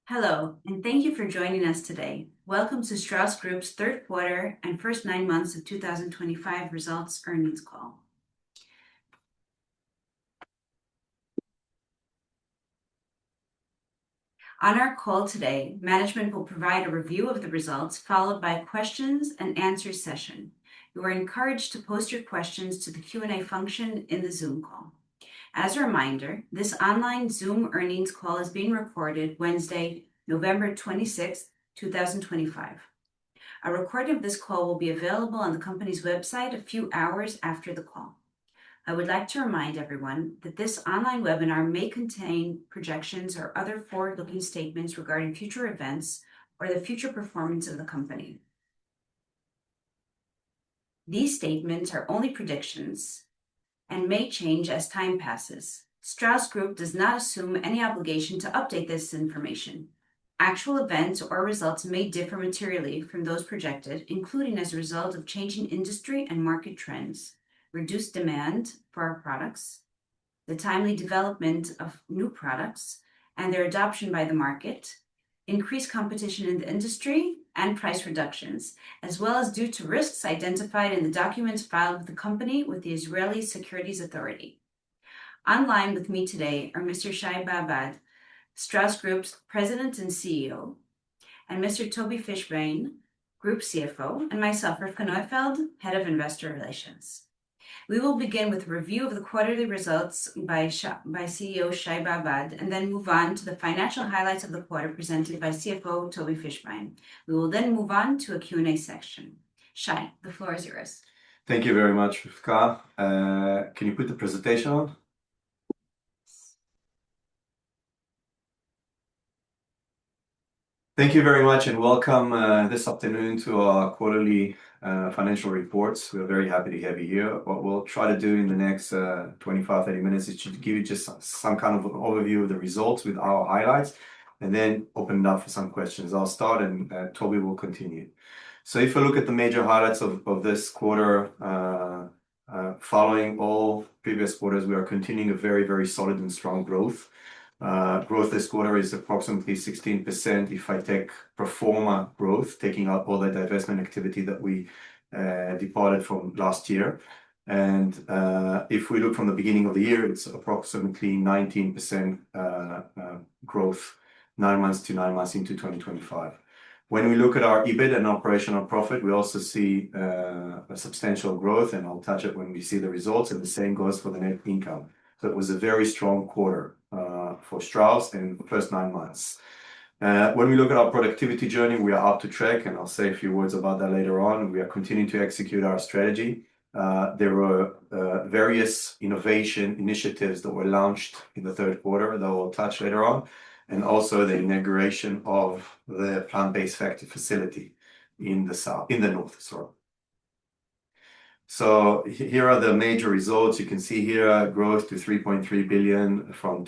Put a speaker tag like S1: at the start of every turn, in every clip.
S1: Hello, and thank you for joining us today. Welcome to Strauss Group's third quarter and first 9 months of 2025 results earnings call. On our call today, management will provide a review of the results, followed by a questions and answers session. You are encouraged to post your questions to the Q&A function in the Zoom call. As a reminder, this online Zoom earnings call is being recorded Wednesday, November 26, 2025. A recording of this call will be available on the company's website a few hours after the call. I would like to remind everyone that this online webinar may contain projections or other forward-looking statements regarding future events or the future performance of the company. These statements are only predictions and may change as time passes. Strauss Group does not assume any obligation to update this information. Actual events or results may differ materially from those projected, including as a result of changing industry and market trends, reduced demand for our products, the timely development of new products and their adoption by the market, increased competition in the industry, and price reductions, as well as due to risks identified in the documents filed with the company with the Israeli Securities Authority. Online with me today are Mr. Shai Babad, Strauss Group's President and CEO, and Mr. Toby Fishbein, Group CFO, and myself, Rivka Neufeld, Head of Investor Relations. We will begin with a review of the quarterly results by CEO Shai Babad, and then move on to the financial highlights of the quarter presented by CFO Toby Fishbein. We will then move on to a Q&A section. Shai, the floor is yours.
S2: Thank you very much, Rivka. Can you put the presentation on? Thank you very much and welcome this afternoon to our quarterly financial reports. We're very happy to have you here. What we'll try to do in the next 25-30 minutes is to give you just some kind of an overview of the results with our highlights and then open it up for some questions. I'll start and Toby will continue. So if we look at the major highlights of this quarter, following all previous quarters, we are continuing a very, very solid and strong growth. Growth this quarter is approximately 16% if I take pro forma growth, taking out all the divestment activity that we departed from last year. And if we look from the beginning of the year, it's approximately 19% growth, 9 months to 9 months into 2025. When we look at our EBIT and operational profit, we also see a substantial growth, and I'll touch it when we see the results, and the same goes for the net income. So it was a very strong quarter for Strauss in the first 9 months. When we look at our productivity journey, we are up to track, and I'll say a few words about that later on. We are continuing to execute our strategy. There were various innovation initiatives that were launched in the third quarter that we'll touch later on, and also the inauguration of the plant-based factory facility in the north. So here are the major results. You can see here growth to 3.3 billion from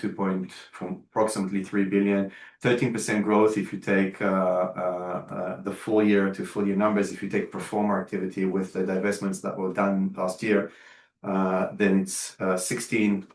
S2: approximately 3 billion, 13% growth if you take the full year to full year numbers. If you take pro forma activity with the divestments that were done last year, then it's 16%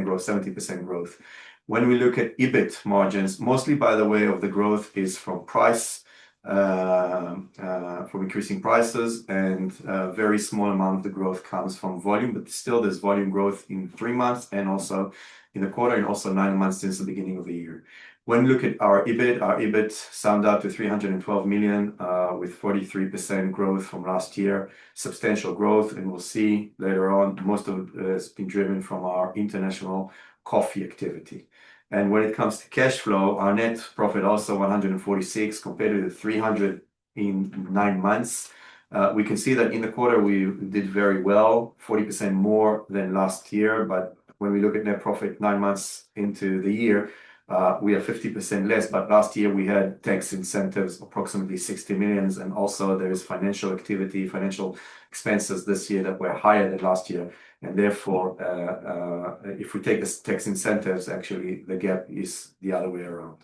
S2: growth, 70% growth. When we look at EBIT margins, mostly by the way of the growth is from price, from increasing prices, and a very small amount of the growth comes from volume, but still there's volume growth in 3 months and also in the quarter and also 9 months since the beginning of the year. When we look at our EBIT summed up to 312 million with 43% growth from last year, substantial growth, and we'll see later on most of it has been driven from our international coffee activity. And when it comes to cash flow, our net profit also 146 compared to the 300 in 9 months. We can see that in the quarter we did very well, 40% more than last year. But when we look at net profit 9 months into the year, we are 50% less. But last year we had tax incentives, approximately 60 million. And also there is financial activity, financial expenses this year that were higher than last year. And therefore, if we take the tax incentives, actually the gap is the other way around.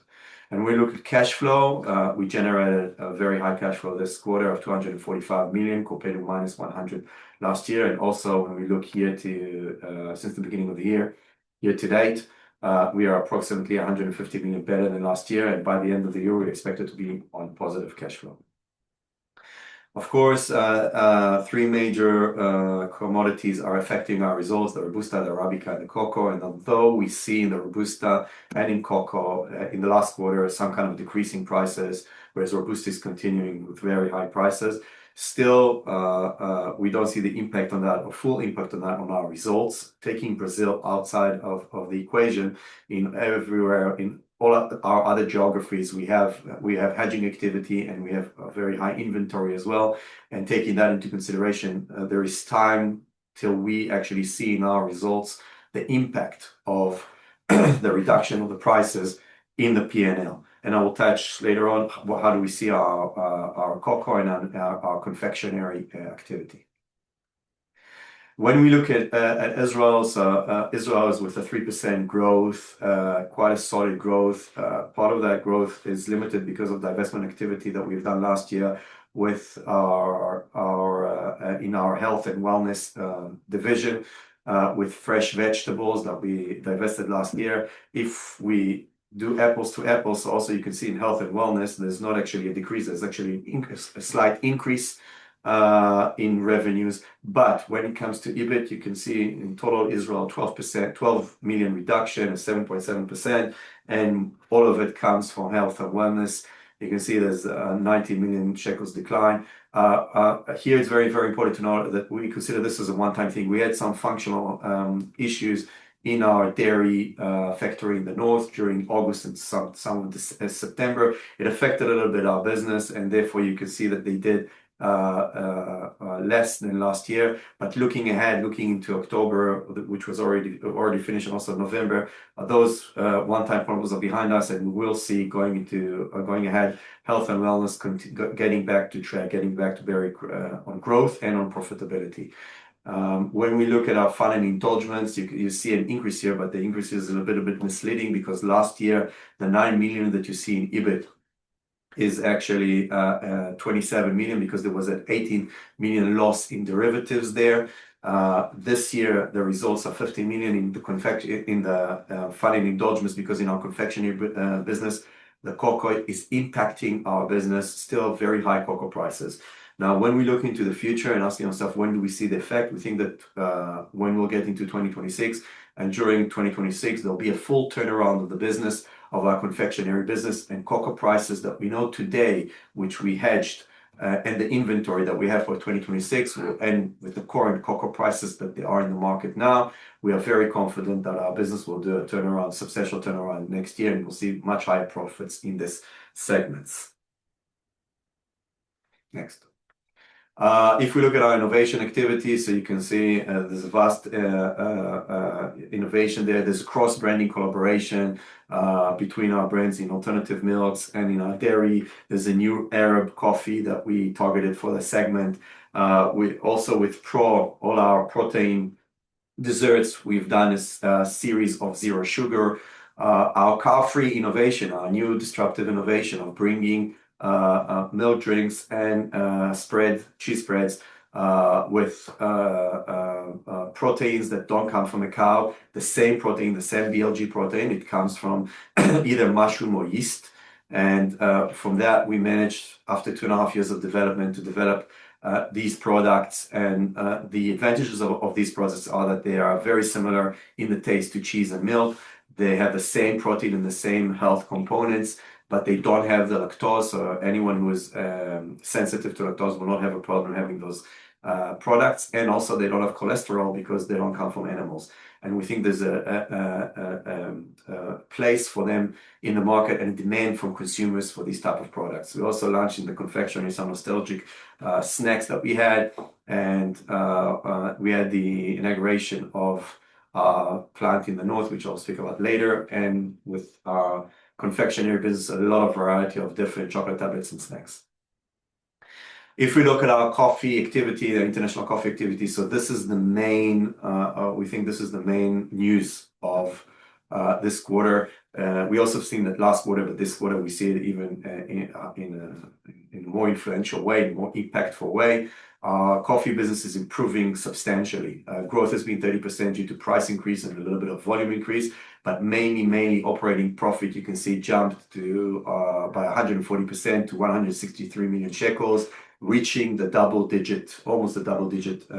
S2: And when we look at cash flow, we generated a very high cash flow this quarter of 245 million compared to minus 100 last year. And also when we look here to since the beginning of the year to date, We are approximately 150 million better than last year, and by the end of the year, we expect it to be on positive cash flow. Of course, three major commodities are affecting our results: the Robusta, the Arabica, and the cocoa. And although we see in the Robusta and in cocoa in the last quarter some kind of decreasing prices, whereas Robusta is continuing with very high prices, still we don't see the impact on that, or full impact on that, on our results. Taking Brazil outside of the equation, in everywhere in all our other geographies, we have hedging activity, and we have a very high inventory as well. And taking that into consideration, there is time till we actually see in our results the impact of the reduction of the prices in the P&L. And I will touch later on how do we see our cocoa and our confectionery activity. When we look at Israel, so Israel is with a 3% growth, quite a solid growth. Part of that growth is limited because of divestment activity that we've done last year with our in our health and wellness division, with fresh vegetables that we divested last year. If we do apples to apples, also you can see in health and wellness, there's not actually a decrease, there's actually a slight increase in revenues. But when it comes to EBIT, you can see in total Israel 12 million reduction, a 7.7%, and all of it comes from health and wellness. You can see there's a 90 million shekels decline. Here it's very, very important to know that we consider this as a one-time thing. We had some functional issues in our dairy factory in the north during August and some of September. It affected a little bit our business, and therefore you can see that they did less than last year. But looking ahead, looking into October, which was already finished, and also November, those one-time problems are behind us, and we will see going ahead, health and wellness getting back to track, getting back to very on growth and on profitability. When we look at our fun and indulgence, you see an increase here, but the increase is a little bit misleading, because last year the 9 million that you see in EBIT is actually 27 million, because there was an 18 million loss in derivatives there. This year the results are 15 million in the fun and indulgence, because in our confectionery business, the cocoa is impacting our business. Still very high cocoa prices. Now, when we look into the future and asking ourselves, when do we see the effect? We think that when we'll get into 2026, and during 2026, there'll be a full turnaround of the business, of our confectionery business, and cocoa prices that we know today, which we hedged, and the inventory that we have for 2026, and with the current cocoa prices that they are in the market now, we are very confident that our business will do a turnaround, substantial turnaround next year, and we'll see much higher profits in this segments. Next. If we look at our innovation activities, so you can see there's a vast innovation there. There's a cross-branding collaboration between our brands in alternative milks and in our dairy. There's a new Arab coffee that we targeted for the segment. We also, with all our protein desserts, we've done a series of zero sugar. Our cow-free innovation, our new disruptive innovation of bringing milk drinks and cheese spreads with proteins that don't come from a cow. The same protein, the same BLG protein, it comes from either mushroom or yeast. And from that, we managed, after 2.5 years of development, to develop these products. And the advantages of these products are that they are very similar in the taste to cheese and milk. They have the same protein and the same health components, but they don't have the lactose. So anyone who is sensitive to lactose will not have a problem having those products. And also they don't have cholesterol, because they don't come from animals. And we think there's a place for them in the market, and a demand from consumers for these type of products. We also launched in the confectionery some nostalgic snacks that we had, and we had the inauguration of our plant in the north, which I'll speak about later, and with our confectionery business, a lot of variety of different chocolate tablets and snacks. If we look at our coffee activity, the international coffee activity, so this is the main, we think this is the main news of this quarter. We also have seen that last quarter, but this quarter we see it even in a more influential way, more impactful way. Our coffee business is improving substantially. Growth has been 30% due to price increase and a little bit of volume increase, but mainly operating profit, you can see, jumped to by 140% to 163 million shekels, reaching almost the double-digit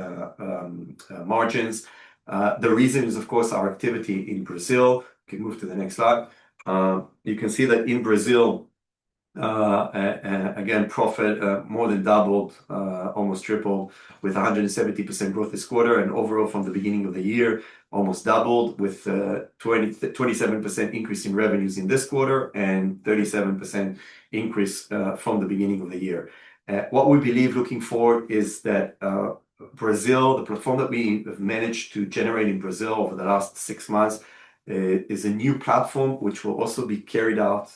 S2: margins. The reason is, of course, our activity in Brazil. You can move to the next slide. You can see that in Brazil, again, profit more than doubled, almost tripled, with 170% growth this quarter, and overall from the beginning of the year, almost doubled, with 27% increase in revenues in this quarter and 37% increase from the beginning of the year. What we believe looking forward is that Brazil, the platform that we have managed to generate in Brazil over the last 6 months, is a new platform which will also be carried out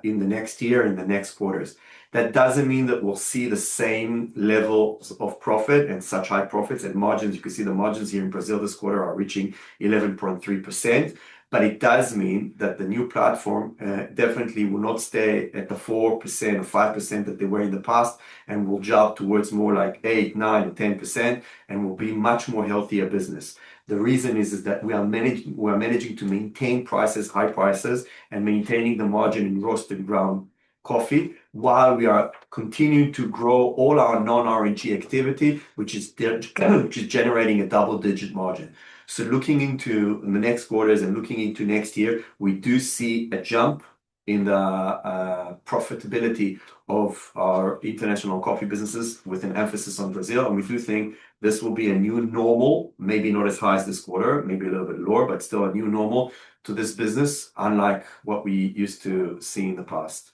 S2: in the next year, in the next quarters. That doesn't mean that we'll see the same levels of profit and such high profits and margins. You can see the margins here in Brazil this quarter are reaching 11.3%. But it does mean that the new platform definitely will not stay at the 4% or 5% that they were in the past, and will jump towards more like 8%, 9%, or 10%, and will be much more healthier business. The reason is that we are managing to maintain prices, high prices, and maintaining the margin in roasted ground coffee, while we are continuing to grow all our non-R&G activity, which is generating a double-digit margin. So looking into the next quarters and looking into next year, we do see a jump in the profitability of our international coffee businesses, with an emphasis on Brazil. And we do think this will be a new normal, maybe not as high as this quarter, maybe a little bit lower, but still a new normal to this business, unlike what we used to see in the past.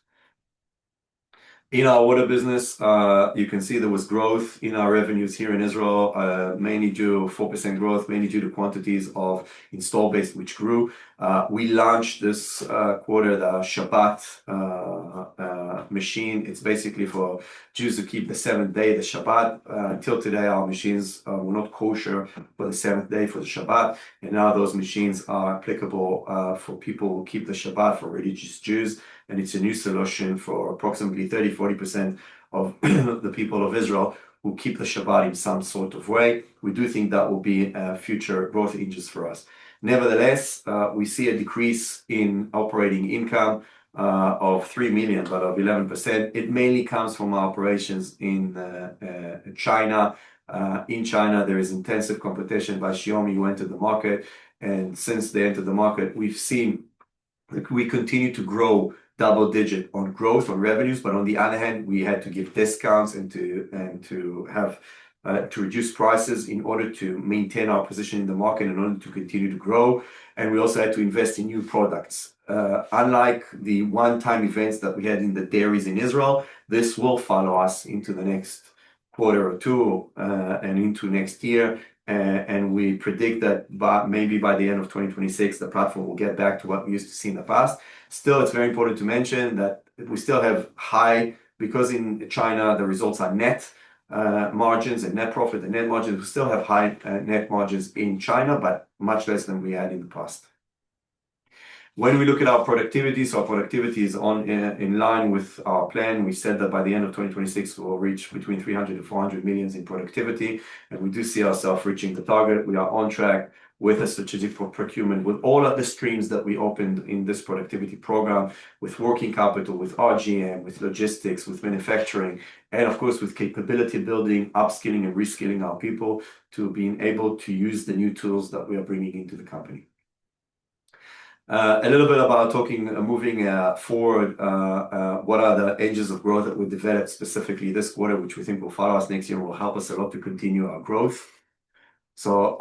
S2: In our water business, you can see there was growth in our revenues here in Israel, mainly due to 4% growth, mainly due to quantities of install base, which grew. We launched this quarter the Shabbat machine. It's basically for Jews to keep the seventh day, the Shabbat. Until today, our machines were not kosher for the seventh day, for the Shabbat. And now those machines are applicable for people who keep the Shabbat, for religious Jews. And it's a new solution for approximately 30-40% of the people of Israel who keep the Shabbat in some sort of way. We do think that will be future growth engines for us. Nevertheless, we see a decrease in operating income of 3 million, but of 11%. It mainly comes from our operations in China. In China, there is intensive competition by Xiaomi, who entered the market. And since they entered the market, we've seen that we continue to grow double-digit on growth, on revenues, but on the other hand, we had to give discounts and to reduce prices in order to maintain our position in the market, in order to continue to grow. And we also had to invest in new products. Unlike the one-time events that we had in the dairies in Israel, this will follow us into the next quarter or two, and into next year. And we predict that maybe by the end of 2026, the platform will get back to what we used to see in the past. Still, it's very important to mention that we still have high, because in China, the results are net margins and net profit and net margins. We still have high net margins in China, but much less than we had in the past. When we look at our productivity, so our productivity is in line with our plan. We said that by the end of 2026, we will reach between 300 and 400 million in productivity. And we do see ourselves reaching the target. We are on track with a strategic procurement, with all of the streams that we opened in this productivity program, with working capital, with RGM, with logistics, with manufacturing, and of course, with capability building, upskilling and reskilling our people to being able to use the new tools that we are bringing into the company. A little bit about moving forward, what are the engines of growth that we developed specifically this quarter, which we think will follow us next year and will help us a lot to continue our growth. So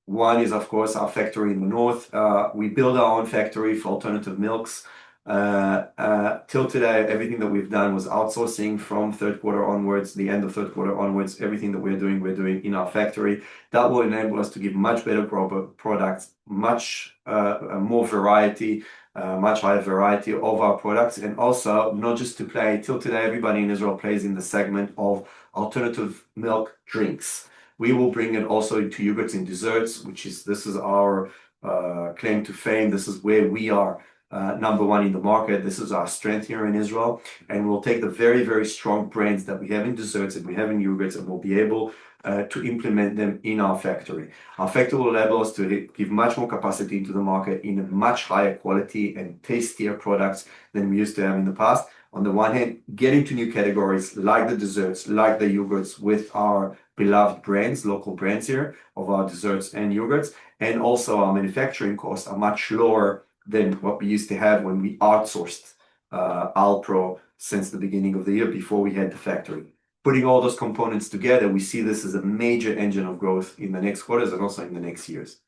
S2: one is, of course, our factory in the north. We build our own factory for alternative milks. Till today, everything that we've done was outsourcing from third quarter onwards, the end of third quarter onwards. Everything that we're doing in our factory. That will enable us to give much better products, much more variety, much higher variety of our products. And also, not just to play, till today, everybody in Israel plays in the segment of alternative milk drinks. We will bring it also into yogurts and desserts, this is our claim to fame. This is where we are number one in the market. This is our strength here in Israel. And we'll take the very, very strong brands that we have in desserts and we have in yogurts, and we'll be able to implement them in our factory. Our factory will enable us to give much more capacity into the market in a much higher quality and tastier products than we used to have in the past. On the one hand, get into new categories like the desserts, like the yogurts with our beloved brands, local brands here of our desserts and yogurts. And also our manufacturing costs are much lower than what we used to have when we outsourced Alpro since the beginning of the year before we had the factory. Putting all those components together, we see this as a major engine of growth in the next quarters and also in the next years.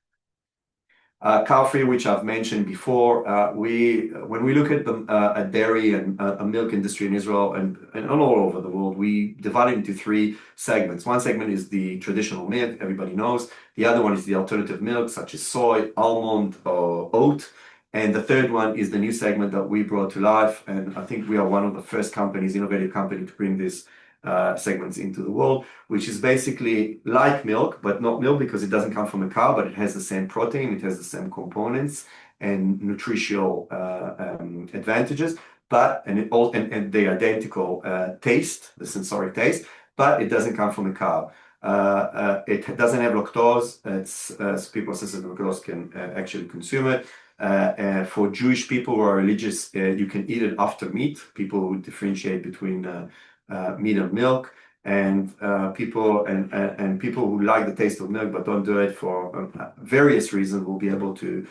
S2: Cow-free, which I've mentioned before, when we look at the dairy and milk industry in Israel and all over the world, we divide it into three segments. One segment is the traditional milk, everybody knows. The other one is the alternative milk, such as soy, almond, or oat. And the third one is the new segment that we brought to life. And I think we are one of the first companies, innovative company, to bring this segments into the world, which is basically like milk, but not milk because it doesn't come from a cow, but it has the same protein, it has the same components and nutritional advantages, and the identical taste, the sensoric taste, but it doesn't come from a cow. It doesn't have lactose. So people sensitive to lactose can actually consume it. For Jewish people who are religious, you can eat it after meat. People who differentiate between meat and milk, and people who like the taste of milk but don't do it for various reasons will be able to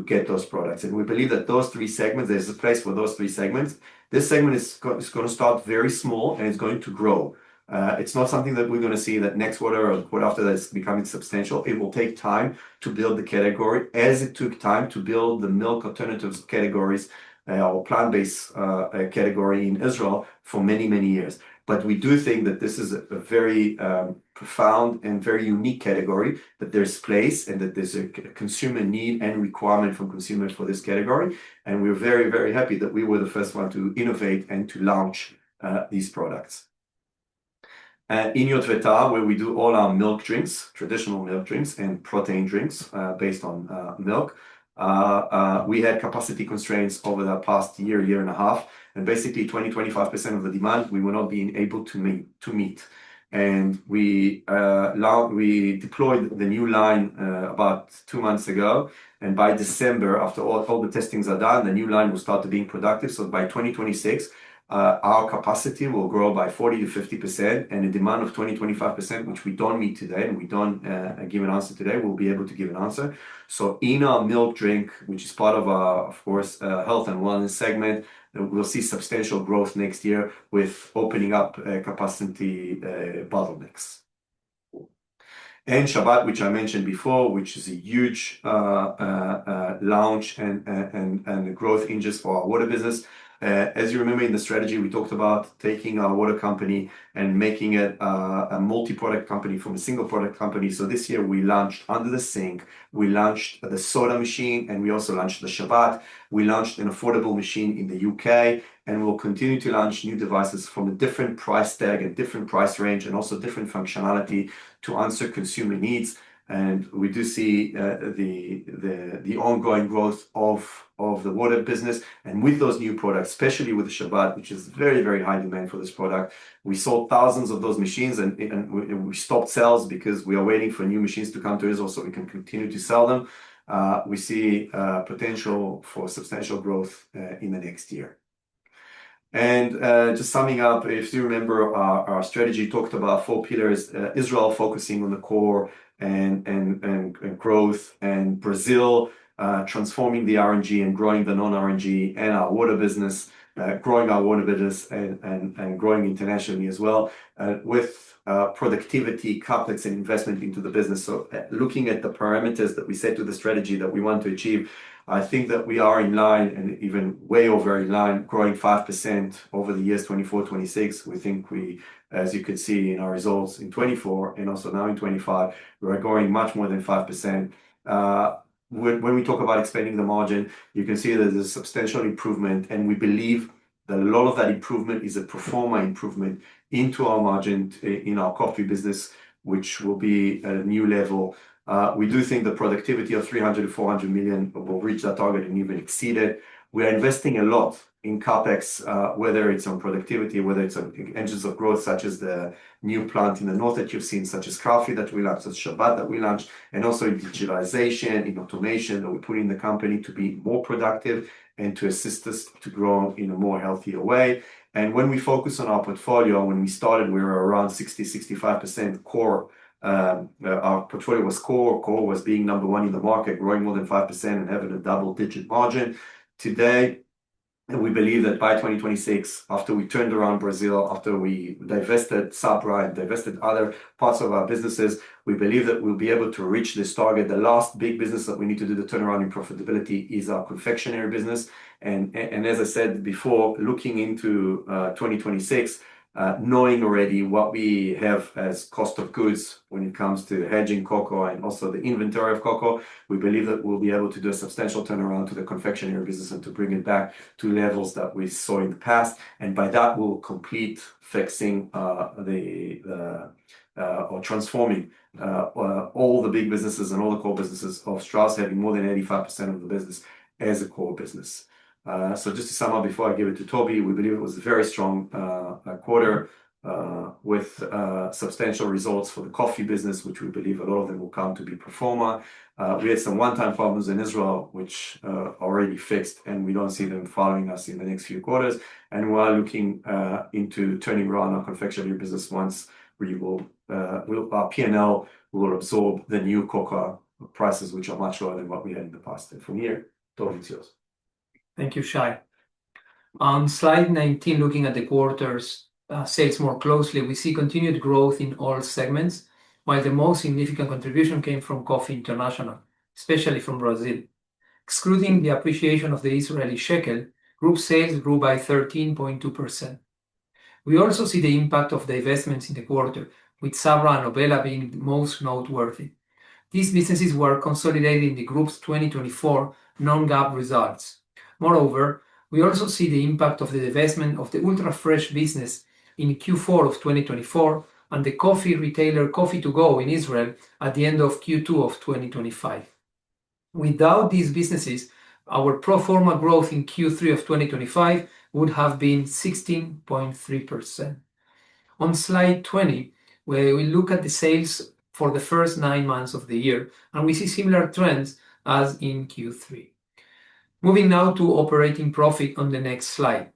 S2: get those products. And we believe that those three segments, there's a place for those three segments. This segment is going to start very small and it's going to grow. It's not something that we're going to see that next quarter or the quarter after that is becoming substantial. It will take time to build the category, as it took time to build the milk alternatives categories or plant-based category in Israel for many, many years. But we do think that this is a very profound and very unique category, that there's place and that there's a consumer need and requirement from consumers for this category. And we're very, very happy that we were the first one to innovate and to launch these products. In Yotvata, where we do all our milk drinks, traditional milk drinks and protein drinks based on milk, we had capacity constraints over the past year and a half, and basically 20-25% of the demand we were not being able to meet. And we deployed the new line about 2 months ago, and by December, after all the testings are done, the new line will start to being productive. So by 2026, our capacity will grow by 40-50%, and a demand of 20-25%, which we don't meet today, and we don't give an answer today, we'll be able to give an answer. So in our milk drink, which is part of our, of course, health and wellness segment, we'll see substantial growth next year with opening up capacity bottlenecks. And Shabbat, which I mentioned before, which is a huge launch and a growth engine for our water business. As you remember in the strategy, we talked about taking our water company and making it a multi-product company from a single product company. So this year we launched under the sink, we launched the soda machine, and we also launched the Shabbat. We launched an affordable machine in the UK, and we'll continue to launch new devices from a different price tag and different price range and also different functionality to answer consumer needs. And we do see the ongoing growth of the water business. And with those new products, especially with the Shabbat, which is very, very high demand for this product, we sold thousands of those machines, and we stopped sales because we are waiting for new machines to come to Israel so we can continue to sell them. We see potential for substantial growth in the next year. And just summing up, if you remember, our strategy talked about 4 pillars: Israel focusing on the core and growth, and Brazil transforming the R&G and growing the non-R&G, and our water business, growing our water business and growing internationally as well, with productivity, CapEx, and investment into the business. So looking at the parameters that we set to the strategy that we want to achieve, I think that we are in line and even way over in line, growing 5% over the years 24-26. We think as you could see in our results in 24 and also now in 25, we are growing much more than 5%. When we talk about expanding the margin, you can see that there's a substantial improvement, and we believe that a lot of that improvement is a pro forma improvement into our margin in our coffee business, which will be at a new level We do think the productivity of 300 to 400 million will reach that target and even exceed it. We are investing a lot in CapEx, whether it's on productivity, whether it's on engines of growth, such as the new plant in the north that you've seen, such as Krafi that we launched, such as Shabbat that we launched, and also in digitalization, in automation that we put in the company to be more productive and to assist us to grow in a more healthier way. And when we focus on our portfolio, when we started, we were around 60-65% core. Our portfolio was core. Core was being number one in the market, growing more than 5% and having a double-digit margin. Today, we believe that by 2026, after we turned around Brazil, after we divested Sabra and divested other parts of our businesses, we believe that we'll be able to reach this target. The last big business that we need to do the turnaround in profitability is our confectionery business. And as I said before, looking into 2026, knowing already what we have as cost of goods when it comes to hedging cocoa and also the inventory of cocoa, we believe that we'll be able to do a substantial turnaround to the confectionery business and to bring it back to levels that we saw in the past. And by that, we'll complete fixing or transforming all the big businesses and all the core businesses of Strauss, having more than 85% of the business as a core business. So just to sum up before I give it to Toby, we believe it was a very strong quarter with substantial results for the coffee business, which we believe a lot of them will come to be pro forma. We had some one-time problems in Israel, which are already fixed, and we don't see them following us in the next few quarters. And we are looking into turning around our confectionery business once our P&L will absorb the new cocoa prices, which are much lower than what we had in the past. And from here, Toby, it's yours.
S3: Thank you, Shai. On slide 19, looking at the quarter's sales more closely, we see continued growth in all segments, while the most significant contribution came from Coffee International, especially from Brazil. Excluding the appreciation of the Israeli shekel, group sales grew by 13.2%. We also see the impact of the investments in the quarter, with Sabra and Obela being the most noteworthy. These businesses were consolidated in the group's 2024 non-GAAP results. Moreover, we also see the impact of the divestment of the ultra-fresh business in Q4 of 2024 and the coffee retailer Coffee to Go in Israel at the end of Q2 of 2025. Without these businesses, our pro forma growth in Q3 of 2025 would have been 16.3%. On slide 20, where we look at the sales for the first 9 months of the year, and we see similar trends as in Q3. Moving now to operating profit on the next slide.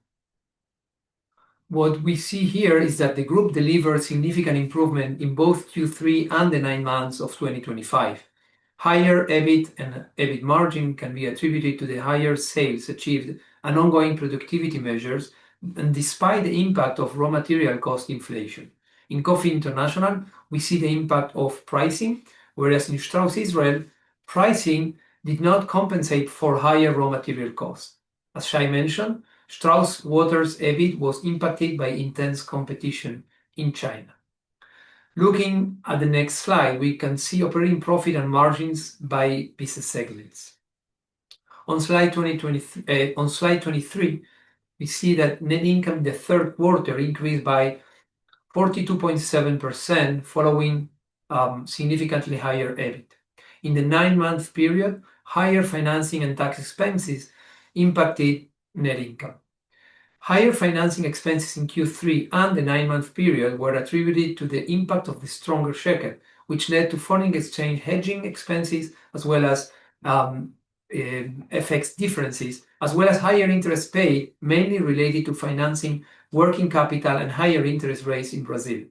S3: What we see here is that the group delivered significant improvement in both Q3 and the 9 months of 2025. Higher EBIT and EBIT margin can be attributed to the higher sales achieved and ongoing productivity measures, and despite the impact of raw material cost inflation. In Coffee International, we see the impact of pricing, whereas in Strauss Israel, pricing did not compensate for higher raw material costs. As Shai mentioned, Strauss Water's EBIT was impacted by intense competition in China. Looking at the next slide, we can see operating profit and margins by business segments. On slide 23, we see that net income in the third quarter increased by 42.7% following significantly higher EBIT. In the 9-month period, higher financing and tax expenses impacted net income. Higher financing expenses in Q3 and the 9-month period were attributed to the impact of the stronger shekel, which led to foreign exchange hedging expenses, as well as FX differences, as well as higher interest paid, mainly related to financing, working capital, and higher interest rates in Brazil.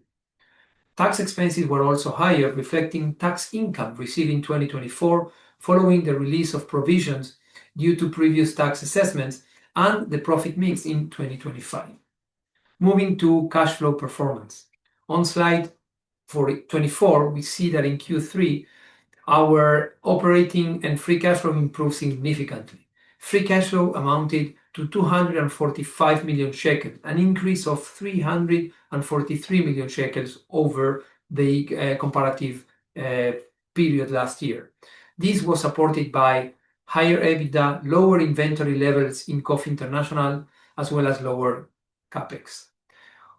S3: Tax expenses were also higher, reflecting tax income received in 2024 following the release of provisions due to previous tax assessments and the profit mix in 2025. Moving to cash flow performance. On slide 24, we see that in Q3, our operating and free cash flow improved significantly. Free cash flow amounted to 245 million shekels, an increase of 343 million shekels over the comparative period last year. This was supported by higher EBITDA, lower inventory levels in Coffee International, as well as lower CapEx.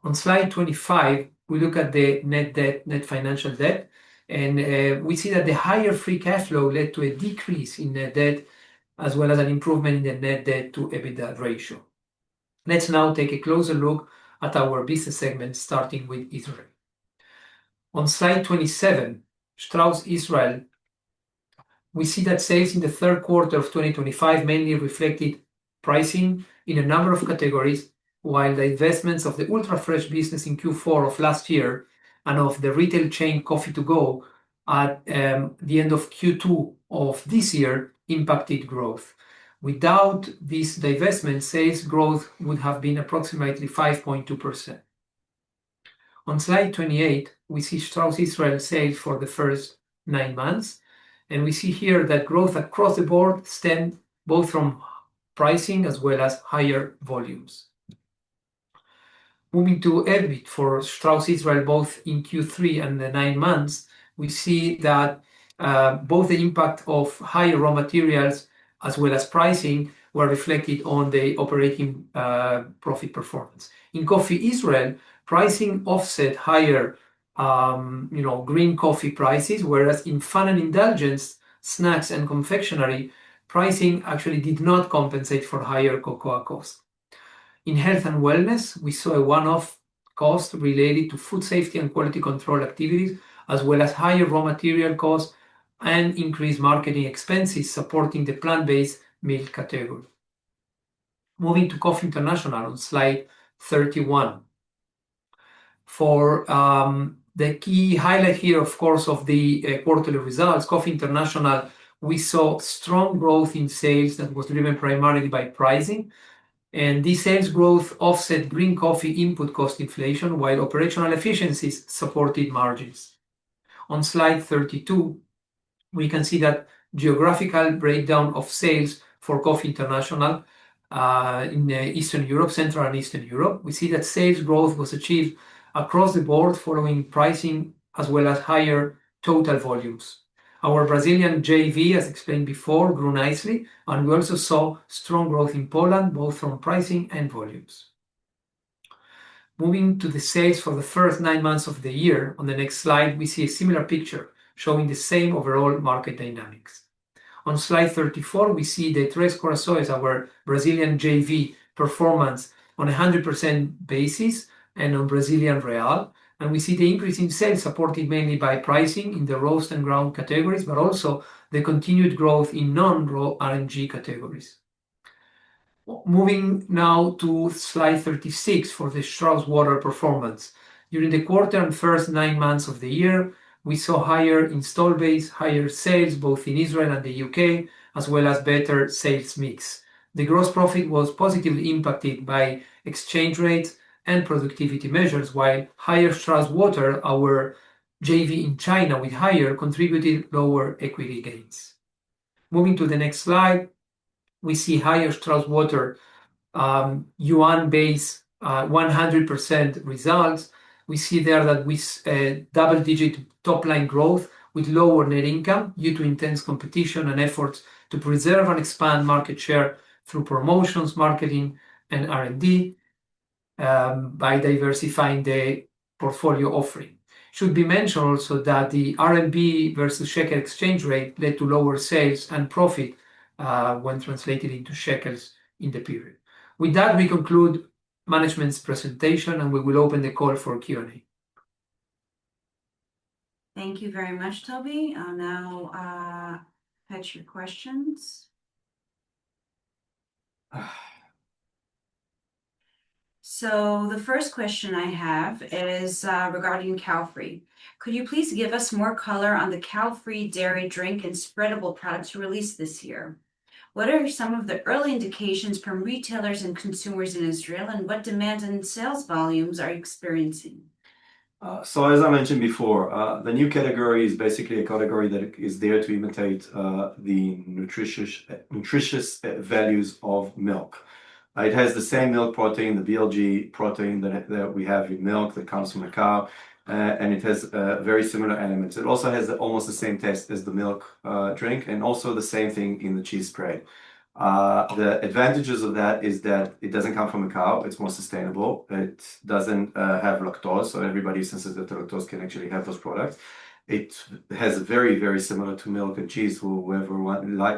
S3: On slide 25, we look at the net financial debt. And we see that the higher free cash flow led to a decrease in net debt, as well as an improvement in the net debt to EBITDA ratio. Let's now take a closer look at our business segments, starting with Israel. On slide 27, Strauss Israel, we see that sales in the third quarter of 2025 mainly reflected pricing in a number of categories, while the investments of the ultra-fresh business in Q4 of last year and of the retail chain Coffee to Go at the end of Q2 of this year impacted growth. Without this divestment, sales growth would have been approximately 5.2%. On slide 28, we see Strauss Israel sales for the first 9 months, and we see here that growth across the board stemmed both from pricing as well as higher volumes. Moving to EBIT for Strauss Israel, both in Q3 and the 9 months, we see that both the impact of higher raw materials as well as pricing were reflected on the operating profit performance. In Coffee Israel, pricing offset higher green coffee prices, whereas in fun and indulgence, snacks and confectionery, pricing actually did not compensate for higher cocoa costs. In health and wellness, we saw a one-off cost related to food safety and quality control activities, as well as higher raw material costs and increased marketing expenses supporting the plant-based milk category. Moving to Coffee International on slide 31. For the key highlight here, of course, of the quarterly results, Coffee International, we saw strong growth in sales that was driven primarily by pricing. And this sales growth offset green coffee input cost inflation, while operational efficiencies supported margins. On slide 32, we can see that geographical breakdown of sales for Coffee International in Eastern Europe, Central and Eastern Europe. We see that sales growth was achieved across the board following pricing as well as higher total volumes. Our Brazilian JV, as explained before, grew nicely, and we also saw strong growth in Poland, both from pricing and volumes. Moving to the sales for the first 9 months of the year, on the next slide, we see a similar picture showing the same overall market dynamics. On slide 34, we see the Três Corações, our Brazilian JV, performance on a 100% basis and on Brazilian real. And we see the increase in sales supported mainly by pricing in the roast and ground categories, but also the continued growth in non-raw R&G categories. Moving now to slide 36 for the Strauss Water performance. During the quarter and first 9 months of the year, we saw higher install base, higher sales both in Israel and the UK, as well as better sales mix. The gross profit was positively impacted by exchange rates and productivity measures, while higher Strauss Water, our JV in China with higher, contributed lower equity gains. Moving to the next slide, we see higher Strauss Water yuan-based 100% results. We see there that with double-digit top-line growth with lower net income due to intense competition and efforts to preserve and expand market share through promotions, marketing, and R&D by diversifying the portfolio offering. Should be mentioned also that the RMB versus shekel exchange rate led to lower sales and profit when translated into shekels in the period. With that, we conclude management's presentation, and we will open the call for Q&A.
S1: Thank you very much, Toby. I'll now fetch your questions. So the first question I have is regarding cow-free. Could you please give us more color on the cow-free dairy drink and spreadable products released this year? What are some of the early indications from retailers and consumers in Israel, and what demand and sales volumes are you experiencing?
S2: So as I mentioned before, the new category is basically a category that is there to imitate the nutritious values of milk. It has the same milk protein, the BLG protein that we have in milk that comes from a cow, and it has very similar elements. It also has almost the same taste as the milk drink, and also the same thing in the cheese spread. The advantages of that is that it doesn't come from a cow. It's more sustainable. It doesn't have lactose, so everybody who's sensitive to lactose can actually have those products. It has very, very similar to milk and cheese. Whoever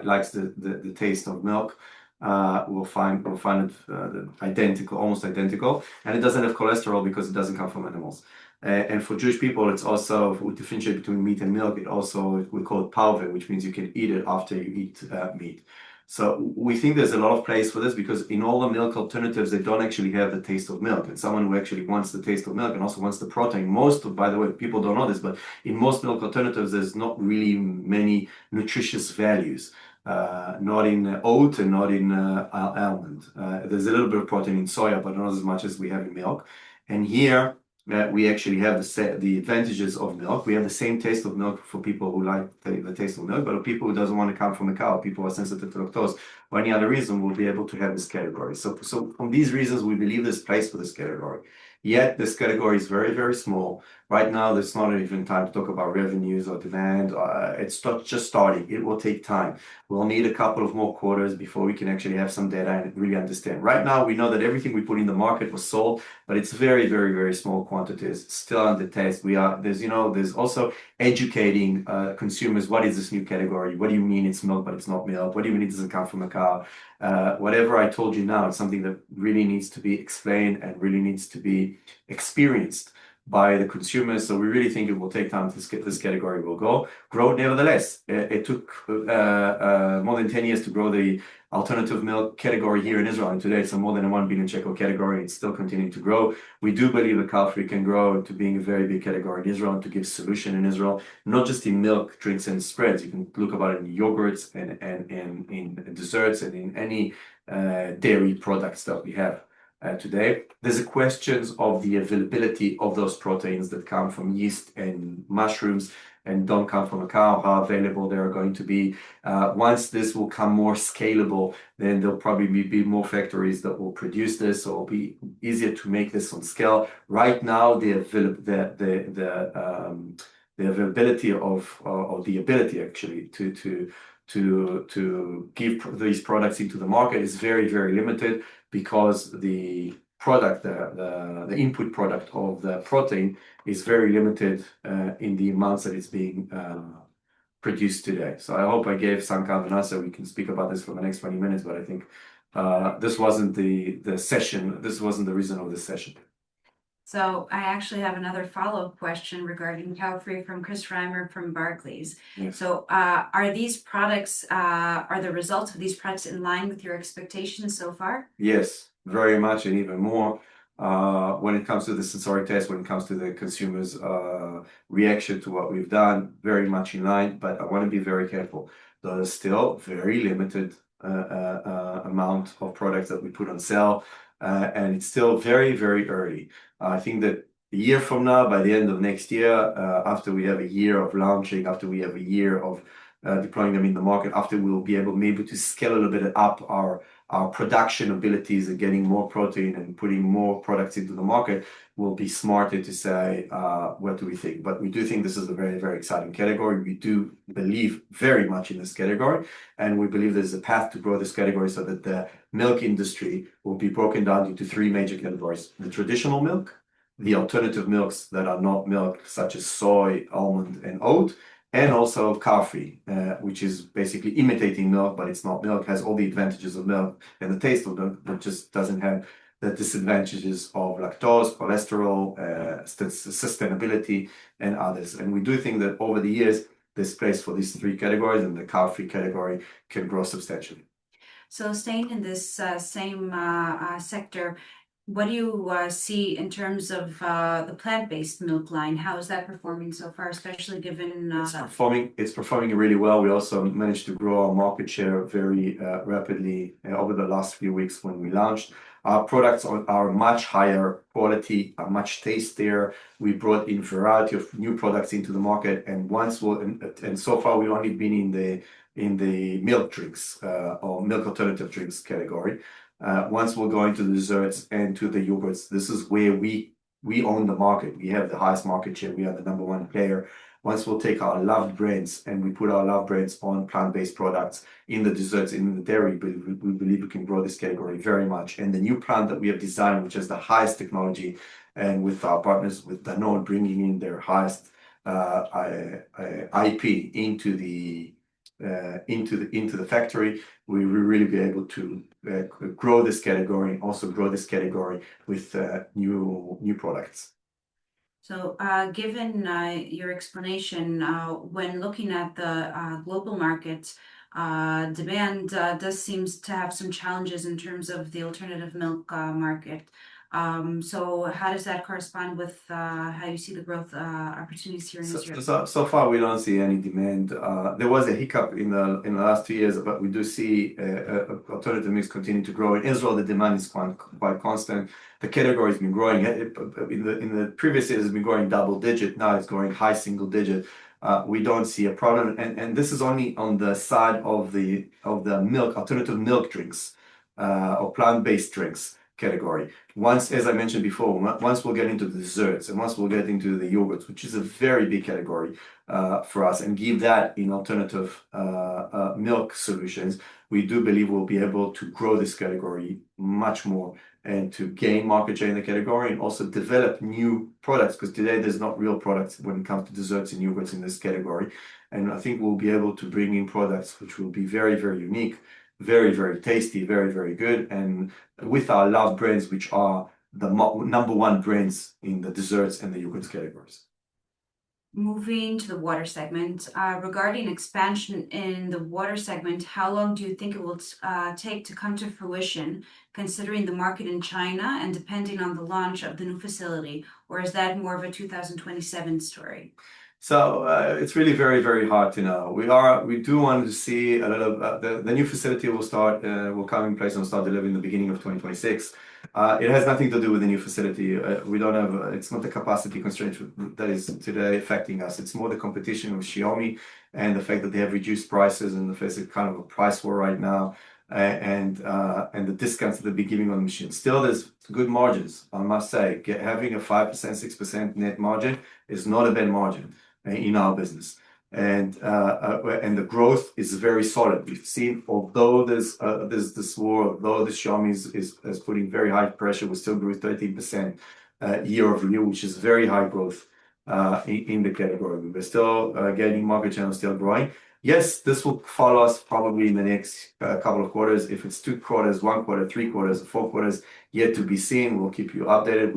S2: likes the taste of milk will find it identical, almost identical, and it doesn't have cholesterol because it doesn't come from animals. And for Jewish people, it's also, we differentiate between meat and milk. It also, we call it parve, which means you can eat it after you eat meat. So we think there's a lot of place for this because in all the milk alternatives, they don't actually have the taste of milk. And someone who actually wants the taste of milk and also wants the protein, by the way, people don't know this, but in most milk alternatives, there's not really many nutritious values. Not in oat and not in almond. There's a little bit of protein in soya, but not as much as we have in milk. And here, we actually have the advantages of milk. We have the same taste of milk for people who like the taste of milk, but people who doesn't want to come from a cow, people who are sensitive to lactose, or any other reason will be able to have this category. So from these reasons, we believe there's place for this category. Yet this category is very, very small. Right now, there's not even time to talk about revenues or demand. It's just starting. It will take time. We'll need a couple of more quarters before we can actually have some data and really understand. Right now, we know that everything we put in the market was sold, but it's very, very, very small quantities, still under test. There's also educating consumers. What is this new category? What do you mean it's milk, but it's not milk? What do you mean it doesn't come from a cow? Whatever I told you now, it's something that really needs to be explained and really needs to be experienced by the consumers. So we really think it will take time to this category will grow. Nevertheless, it took more than 10 years to grow the alternative milk category here in Israel. And today it's a more than a 1 billion shekel category. It's still continuing to grow. We do believe that cow-free can grow to being a very big category in Israel and to give solution in Israel, not just in milk, drinks, and spreads. You can look about it in yogurts and in desserts and in any dairy products that we have. Today, there's a questions of the availability of those proteins that come from yeast and mushrooms and don't come from a cow, how available they're going to be. Once this will become more scalable, then there'll probably be more factories that will produce this, so it'll be easier to make this on scale. Right now, the availability or the ability actually to give these products into the market is very, very limited because the product, the input product of the protein is very limited in the amounts that it's being produced today. So I hope I gave some kind of an answer. We can speak about this for the next 20 minutes, but I think this wasn't the session. This wasn't the reason of this session.
S1: So I actually have another follow-up question regarding cow-free from Chris Reimer from Barclays.
S2: Yes.
S1: So are these products, are the results of these products in line with your expectations so far?
S2: Yes, very much and even more. When it comes to the sensoric test, when it comes to the consumer's reaction to what we've done, very much in line, but I want to be very careful. There's still very limited amount of products that we put on sale, and it's still very, very early. I think that a year from now, by the end of next year, after we have a year of launching, after we have a year of deploying them in the market, after we'll be able to scale a little bit up our production abilities and getting more protein and putting more products into the market, we'll be smarter to say, what do we think? But we do think this is a very, very exciting category. We do believe very much in this category, and we believe there's a path to grow this category so that the milk industry will be broken down into 3 major categories: the traditional milk, the alternative milks that are not milk, such as soy, almond, and oat, and also cow-free, which is basically imitating milk, but it's not milk, has all the advantages of milk and the taste of milk, but just doesn't have the disadvantages of lactose, cholesterol, sustainability, and others. And we do think that over the years, there's place for these 3 categories, and the cow-free category can grow substantially.
S1: So staying in this same sector, what do you see in terms of the plant-based milk line? How is that performing so far, especially given
S2: It's performing really well. We also managed to grow our market share very rapidly over the last few weeks when we launched. Our products are much higher quality, are much tastier. We brought in a variety of new products into the market, and so far we've only been in the milk drinks or milk alternative drinks category. Once we'll go into the desserts and to the yogurts, this is where we own the market. We have the highest market share. We are the number 1 player. Once we'll take our loved brands and we put our loved brands on plant-based products in the desserts, in the dairy, we believe we can grow this category very much. And the new plant that we have designed, which has the highest technology, and with our partners, with Danone, bringing in their highest IP into the factory, we will really be able to grow this category and also grow this category with new products.
S1: So, given your explanation, when looking at the global market, demand does seems to have some challenges in terms of the alternative milk market. So how does that correspond with how you see the growth opportunities here in Israel?
S2: So far, we don't see any demand. There was a hiccup in the last 2 years, but we do see alternative milks continue to grow. In Israel, the demand is quite constant. The category has been growing. In the previous years, it's been growing double digit. Now it's growing high single digit. We don't see a problem, and this is only on the side of the milk, alternative milk drinks, or plant-based drinks category. Once, as I mentioned before, once we'll get into the desserts and once we'll get into the yogurts, which is a very big category for us, and give that in alternative milk solutions, we do believe we'll be able to grow this category much more and to gain market share in the category and also develop new products, because today there's not real products when it comes to desserts and yogurts in this category. And I think we'll be able to bring in products which will be very, very unique, very, very tasty, very, very good, and with our love brands, which are the number one brands in the desserts and the yogurts categories.
S1: Moving to the water segment, regarding expansion in the water segment, how long do you think it will take to come to fruition, considering the market in China and depending on the launch of the new facility, or is that more of a 2027 story?
S2: So it's really very, very hard to know. We do want to see a little. The new facility will come in place and start delivering in the beginning of 2026. It has nothing to do with the new facility. We don't have. It's not the capacity constraint that is today affecting us. It's more the competition with Xiaomi and the fact that they have reduced prices and the fact it's kind of a price war right now, and the discounts that they've been giving on the machine. Still, there's good margins, I must say. Having a 5%, 6% net margin is not a bad margin in our business, and the growth is very solid. We've seen, although there's this war, although the Xiaomi is putting very high pressure, we still grew 13% year-over-year, which is very high growth in the category. We're still gaining market share and still growing. Yes, this will follow us probably in the next couple of quarters. If it's 2 quarters, 1 quarter, 3 quarters, 4 quarters, yet to be seen. We'll keep you updated.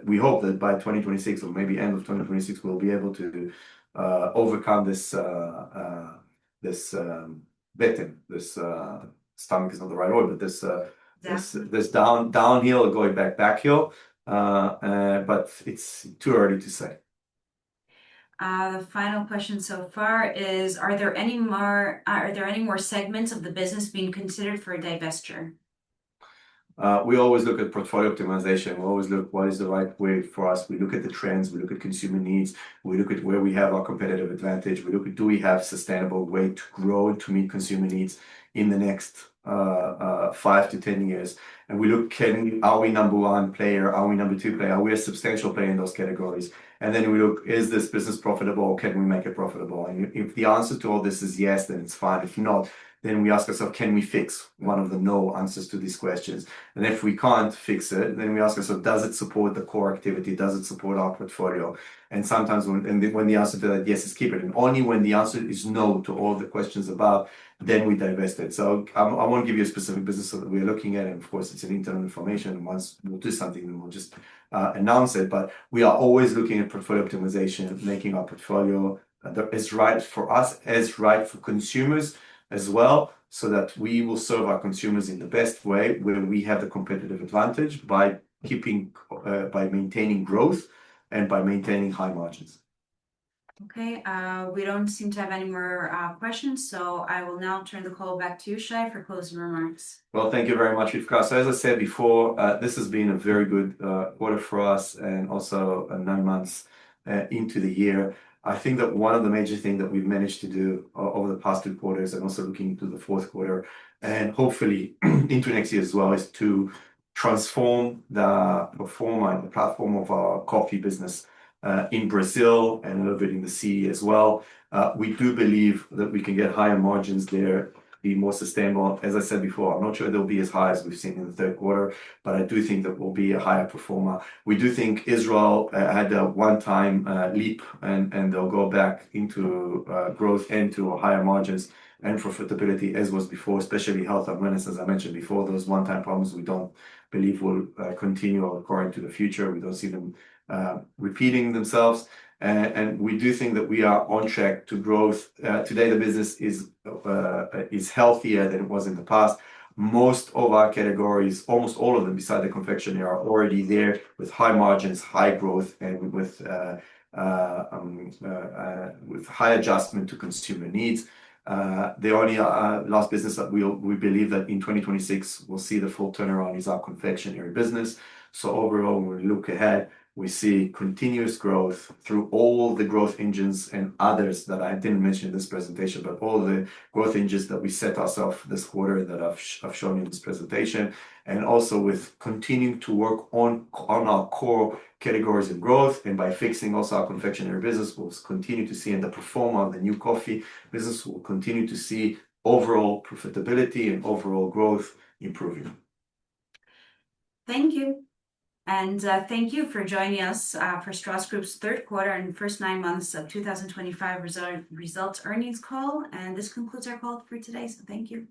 S2: We hope that by 2026 or maybe end of 2026, we'll be able to overcome this betten. This stomach is not the right word, but this downhill going backhill. But it's too early to say.
S1: The final question so far is, are there any more segments of the business being considered for a divestiture?
S2: We always look at portfolio optimization. We always look what is the right way for us. We look at the trends, we look at consumer needs, we look at where we have our competitive advantage. We look at, do we have sustainable way to grow to meet consumer needs in the next 5 to 10 years? And we look, are we number one player? Are we number two player? Are we a substantial player in those categories? And then we look, is this business profitable? Or can we make it profitable? And if the answer to all this is yes, then it's fine. If not, then we ask ourselves, can we fix one of the no answers to these questions? And if we can't fix it, then we ask ourselves, does it support the core activity? Does it support our portfolio? And sometimes when the answer to that yes is keep it. And only when the answer is no to all the questions above, then we divest it. So I won't give you a specific business that we're looking at. And of course, it's an internal information. And once we'll do something, then we'll just announce it. But we are always looking at portfolio optimization, making our portfolio as right for us, as right for consumers as well, so that we will serve our consumers in the best way where we have the competitive advantage by maintaining growth and by maintaining high margins.
S1: Okay, we don't seem to have any more questions, so I will now turn the call back to you, Shai, for closing remarks.
S2: Well, thank you very much, Rivka. So as I said before, this has been a very good quarter for us and also 9 months into the year. I think that one of the major things that we've managed to do over the past 2 quarters and also looking into the 4th quarter and hopefully into next year as well is to transform the platform of our coffee business in Brazil and a little bit in the CE as well. We do believe that we can get higher margins there be more sustainable. As I said before, I'm not sure they'll be as high as we've seen in the third quarter, but I do think that will be a higher performer. We do think Israel had a one-time leap, and they'll go back into growth and to higher margins and profitability as was before, especially health and wellness. As I mentioned before, those one-time problems we don't believe will continue or occur into the future. We don't see them repeating themselves. And we do think that we are on track to growth. Today, the business is healthier than it was in the past. Most of our categories, almost all of them, beside the confectionery, are already there with high margins, high growth, and with high adjustment to consumer needs. The only last business that we believe that in 2026 we'll see the full turnaround is our confectionery business. So overall, when we look ahead, we see continuous growth through all the growth engines and others that I didn't mention in this presentation, but all the growth engines that we set ourselves this quarter that I've shown in this presentation, and also with continuing to work on our core categories of growth, and by fixing also our confectionery business, we'll continue to see in the performance of the new coffee business, we'll continue to see overall profitability and overall growth improving.
S1: Thank you. And thank you for joining us for Strauss Group's third quarter and first 9 months of 2025 results earnings call. And this concludes our call for today. So thank you.